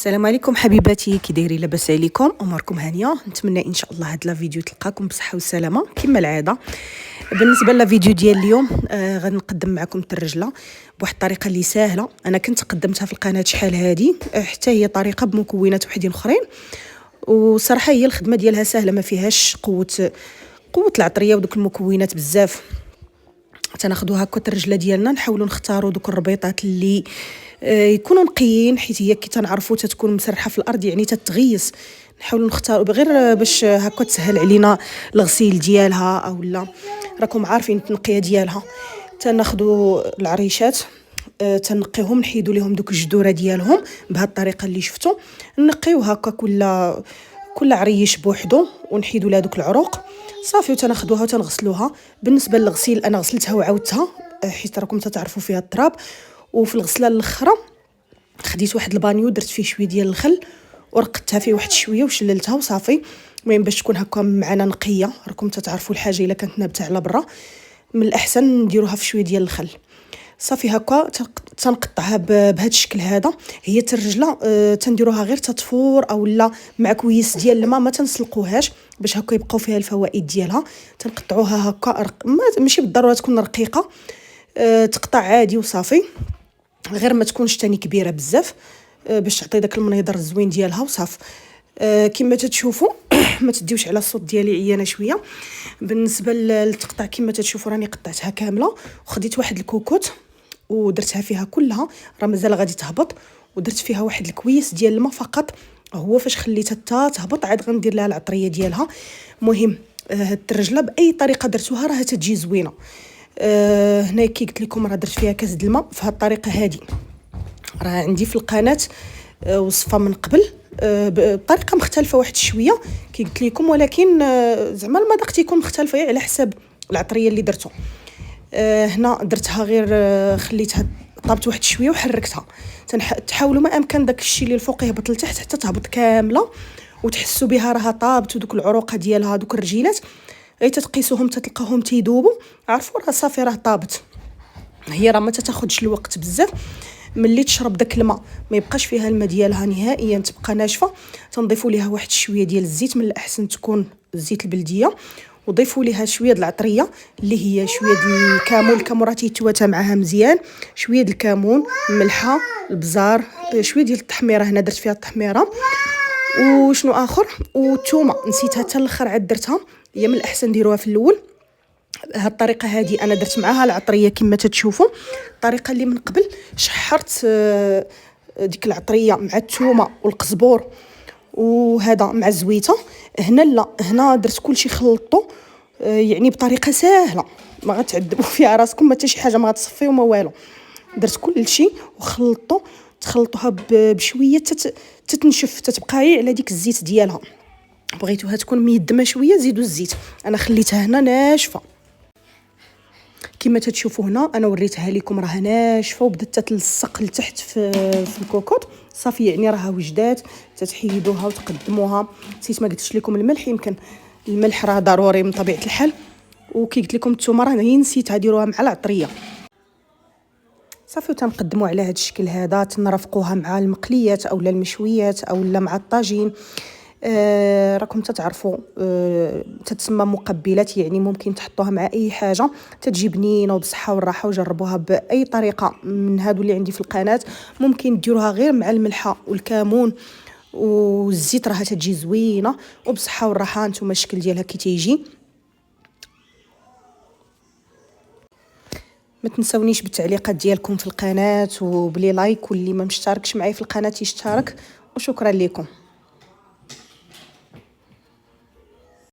السلام عليكم حبيباتي، كي دايرين؟ لاباس عليكم؟ اموركم هانيه؟ نتمنى ان شاء الله هاد لا فيديو تلقاكم بصحه والسلامه كما العاده. بالنسبه لا فيديو ديال اليوم غادي نقدم معكم الترجله بواحد الطريقه اللي سهله. انا كنت قدمتها في القناه شحال هادي، حتى هي طريقه بمكونات وحدين اخرين، وصراحه هي الخدمه ديالها سهله، ما فيهاش قوه العطريه ودوك المكونات بزاف. تناخذوا هكا الرجله ديالنا، نحاولوا نختاروا دوك الربيطات اللي يكونوا نقيين، حيت هي كي تنعرفوا تتكون مسرحه في الارض يعني تتغيس. نحاولوا نختاروا غير باش هكا تسهل علينا الغسيل ديالها، او لا راكم عارفين التنقيه ديالها. تناخذوا العريشات، تنقيهم، نحيدوا لهم دوك الجذوره ديالهم بهذه الطريقه اللي شفتوا. نقيو هكا كل عريش بوحدو، ونحيدوا لها دوك العروق صافي، وتناخذوها وتنغسلوها. بالنسبه للغسيل انا غسلتها وعاودتها، حيت راكم تعرفوا فيها التراب. وفي الغسله الاخرى خديت واحد البانيو، درت فيه شويه ديال الخل ورقدتها فيه واحد شويه وشللتها وصافي. المهم باش تكون هكا معنا نقيه، راكم تعرفوا الحاجه الا كانت نابته على برا من الاحسن نديروها في شويه ديال الخل. صافي هكا تنقطعها بهذا الشكل هذا. هي الرجله تنديروها غير تطفور او لا مع كويس ديال الماء، ما تنسلقوهاش باش هكا يبقاو فيها الفوائد ديالها. تنقطعوها هكا ماشي بالضروره تكون رقيقه، تقطع عادي وصافي، غير ما تكونش تاني كبيره بزاف باش تعطي داك المنيضر الزوين ديالها وصافي. كما تتشوفوا ما تديوش على الصوت ديالي عيانه شويه. بالنسبه للتقطع كما تتشوفوا راني قطعتها كامله، وخديت واحد الكوكوت ودرتها فيها كلها، راه مازال غادي تهبط، ودرت فيها واحد الكويس ديال الماء فقط. هو فاش خليتها حتى تهبط عاد غندير لها العطريه ديالها. المهم هاد الرجله باي طريقه درتوها راه تتجي زوينه. هنا كي قلت لكم راه درت فيها كاس د الماء بهذه الطريقه هذه. راه عندي في القناه وصفه من قبل بطريقه مختلفه واحد شويه كي قلت لكم، ولكن زعما المذاق تيكون مختلف على حساب العطريه اللي درتو. هنا درتها غير خليتها طابت واحد شويه وحركتها. تحاولوا ما امكن داك الشيء اللي الفوق يهبط لتحت حتى تهبط كامله وتحسوا بها راها طابت، ودوك العروق ديالها دوك الرجيلات غير تتقيسوهم تتلقاهم تيذوبوا، عرفوا راه صافي راه طابت. هي راه ما تاخذش الوقت بزاف، ملي تشرب داك الماء ما يبقاش فيها الماء ديالها نهائيا، تبقى ناشفه. تنضيفوا ليها واحد شويه ديال الزيت، من الاحسن تكون الزيت البلديه، وضيفوا ليها شويه د العطريه اللي هي شويه د الكمون. الكمون راه تيتواتى معاها مزيان، شويه د الكمون، الملحه، البزار، شويه ديال التحميره. هنا درت فيها التحميره وشنو اخر، والثومه نسيتها حتى الاخر عاد درتها. هي من الاحسن ديروها في الاول. هاد الطريقه هذه انا درت معاها العطريه كما تتشوفوا. الطريقه اللي من قبل شحرت ديك العطريه مع الثومه والقزبور وهذا مع الزويته. هنا لا، هنا درت كلشي خلطته يعني بطريقه سهله، ما غتعذبوا فيها راسكم، ما حتى شي حاجه ما غتصفيو ما والو. درت كلشي وخلطته، تخلطوها بشويه تتنشف، تتبقى غير على ديك الزيت ديالها. بغيتوها تكون ميدمه شويه زيدوا الزيت. انا خليتها هنا ناشفه كما تتشوفوا. هنا انا وريتها لكم راها ناشفه وبدات تتلصق لتحت في الكوكوط صافي، يعني راها وجدات. تتحيدوها وتقدموها. نسيت ما قلتش لكم الملح، يمكن الملح راه ضروري من طبيعه الحال. وكي قلت لكم الثومه راه نسيتها، ديروها مع العطريه صافي. وتنقدموا على هذا الشكل هذا، تنرفقوها مع المقليات او المشويات او مع الطاجين. راكم تتعرفوا تتسمى مقبلات، يعني ممكن تحطوها مع اي حاجه تتجي بنينه وبصحه والراحه. وجربوها باي طريقه من هادو اللي عندي في القناه. ممكن ديروها غير مع الملحه والكمون والزيت، راها تتجي زوينه وبصحه والراحه. نتوما الشكل ديالها كي تيجي. ما تنسونيش بالتعليقات ديالكم في القناه وبلي لايك، واللي ما مشتركش معايا في القناه يشترك. وشكرا لكم.